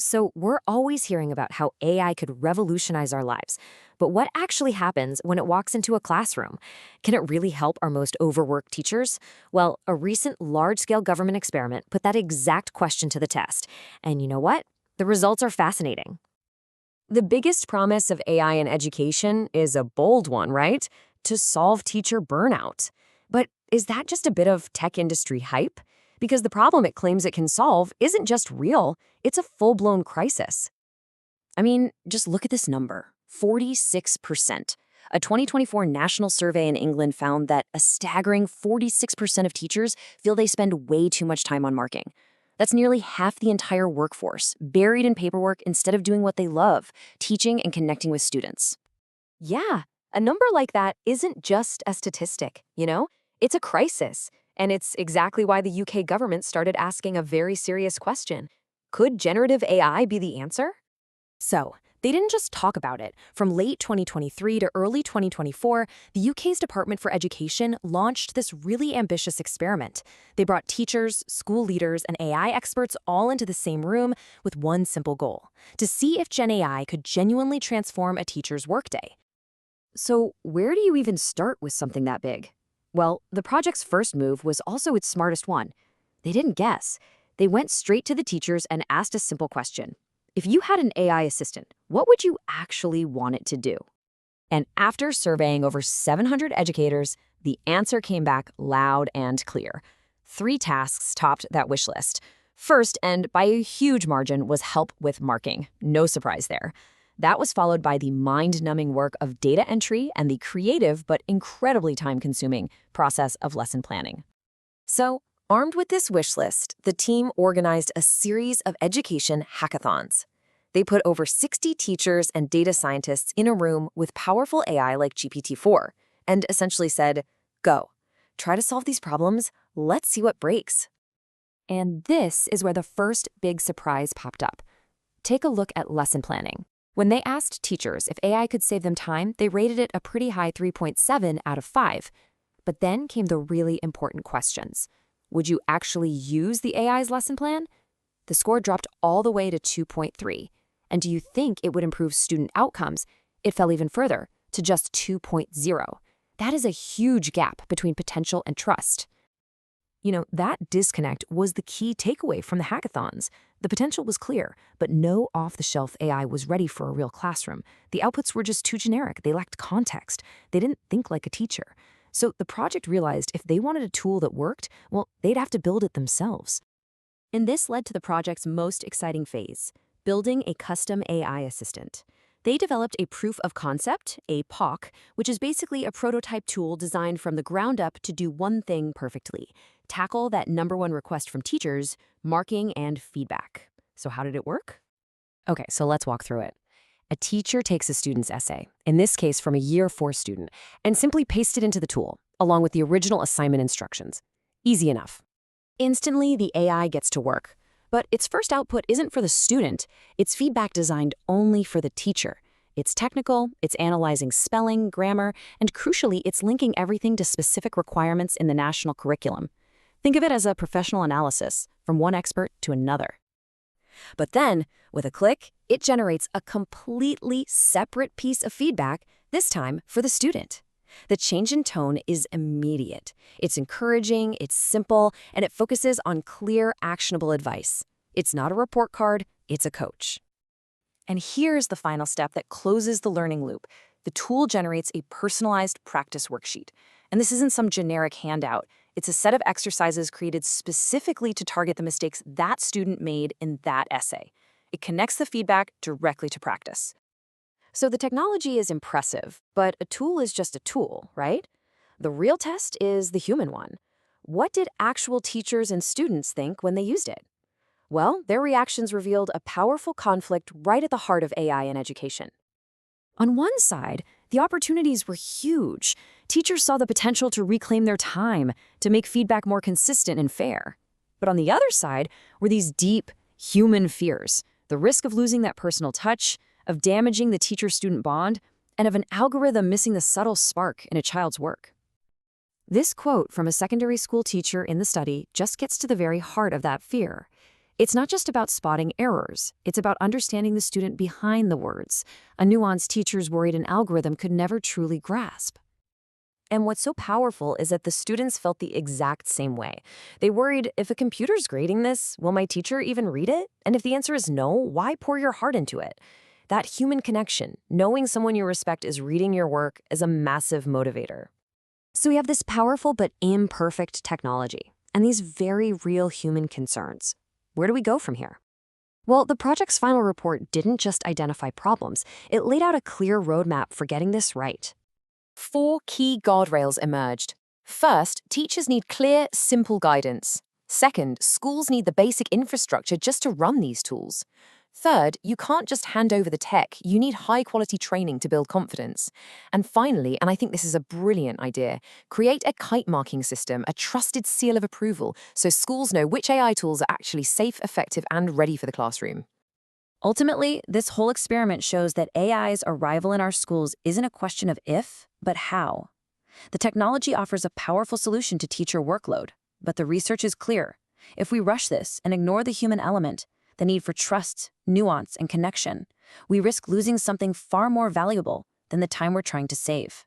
So, we're always hearing about how AI could revolutionize our lives. But what actually happens when it walks into a classroom? Can it really help our most overworked teachers? Well, a recent large scale government experiment put that exact question to the test. And you know what? The results are fascinating. The biggest promise of AI in education is a bold one, right? To solve teacher burnout. But is that just a bit of tech industry hype? Because the problem it claims it can solve isn't just real, it's a full-blown crisis. I mean, just look at this number, 46%. A 2024 national survey in England found that a staggering 46% of teachers feel they spend way too much time on marking. That's nearly half the entire workforce, buried in paperwork instead of doing what they love, teaching and connecting with students. Yeah, a number like that isn't just a statistic, It's a crisis. And it's exactly why the UK government started asking a very serious question. Could generative AI be the answer? So, they didn't just talk about it. From late 2023 to early 2024, the UK's Department for Education launched this really ambitious experiment. They brought teachers, school leaders, and AI experts all into the same room with one simple goal: to see if Gen AI could genuinely transform a teacher's workday. So, where do you even start with something that big? Well, the project's first move was also its smartest one. They didn't guess. They went straight to the teachers and asked a simple question. If you had an AI assistant, what would you actually want it to do? And after surveying over 700 educators, the answer came back loud and clear. 3 tasks topped that wish list. First, and by a huge margin, was help with marking. No surprise there. That was followed by the mind-numbing work of data entry and the creative but incredibly time-consuming process of lesson planning. So, armed with this wish list, the team organized a series of education hackathons. They put over 60 teachers and data scientists in a room with powerful AI like GPT-4 and essentially said, "Go, try to solve these problems, let's see what breaks." And this is where the first big surprise popped up. Take a look at lesson planning. When they asked teachers if AI could save them time, they rated it a pretty high 3.7 out of 5. But then came the really important questions. Would you actually use the AI's lesson plan? The score dropped all the way to 2.3. And do you think it would improve student outcomes? It fell even further, to just 2.0. That is a huge gap between potential and trust. That disconnect was the key takeaway from the hackathons. The potential was clear, but no off-the-shelf AI was ready for a real classroom. The outputs were just too generic. They lacked context. They didn't think like a teacher. So the project realized if they wanted a tool that worked, well, they'd have to build it themselves. And this led to the project's most exciting phase: building a custom AI assistant. They developed a proof of concept, a POC, which is basically a prototype tool designed from the ground up to do one thing perfectly: tackle that number one request from teachers, marking and feedback. So how did it work? Okay, so let's walk through it. A teacher takes a student's essay, in this case from a Year 4 student, and simply pastes it into the tool, along with the original assignment instructions. Easy enough. Instantly, the AI gets to work. But its first output isn't for the student. It's feedback designed only for the teacher. It's technical, it's analyzing spelling, grammar, and crucially, it's linking everything to specific requirements in the national curriculum. Think of it as a professional analysis, from one expert to another. But then, with a click, it generates a completely separate piece of feedback, this time for the student. The change in tone is immediate. It's encouraging, it's simple, and it focuses on clear, actionable advice. It's not a report card, it's a coach. And here's the final step that closes the learning loop. The tool generates a personalized practice worksheet. And this isn't some generic handout. It's a set of exercises created specifically to target the mistakes that student made in that essay. It connects the feedback directly to practice. So the technology is impressive, but a tool is just a tool, right? The real test is the human one. What did actual teachers and students think when they used it? Well, their reactions revealed a powerful conflict right at the heart of AI in education. On one side, the opportunities were huge. Teachers saw the potential to reclaim their time, to make feedback more consistent and fair. But on the other side were these deep, human fears: the risk of losing that personal touch, of damaging the teacher-student bond, and of an algorithm missing the subtle spark in a child's work. This quote from a secondary school teacher in the study just gets to the very heart of that fear. It's not just about spotting errors, it's about understanding the student behind the words, a nuance teachers worried an algorithm could never truly grasp. And what's so powerful is that the students felt the exact same way. They worried, if a computer's grading this, will my teacher even read it? And if the answer is no, why pour your heart into it? That human connection, knowing someone you respect is reading your work, is a massive motivator. So we have this powerful but imperfect technology, and these very real human concerns. Where do we go from here? Well, the project's final report didn't just identify problems, it laid out a clear roadmap for getting this right. 4 key guardrails emerged. First, teachers need clear, simple guidance. Second, schools need the basic infrastructure just to run these tools. Third, you can't just hand over the tech, you need high-quality training to build confidence. And finally, and I think this is a brilliant idea, create a kite marking system, a trusted seal of approval, so schools know which AI tools are actually safe, effective, and ready for the classroom. Ultimately, this whole experiment shows that AI's arrival in our schools isn't a question of if, but how. The technology offers a powerful solution to teacher workload, but the research is clear. If we rush this and ignore the human element, the need for trust, nuance, and connection, we risk losing something far more valuable than the time we're trying to save.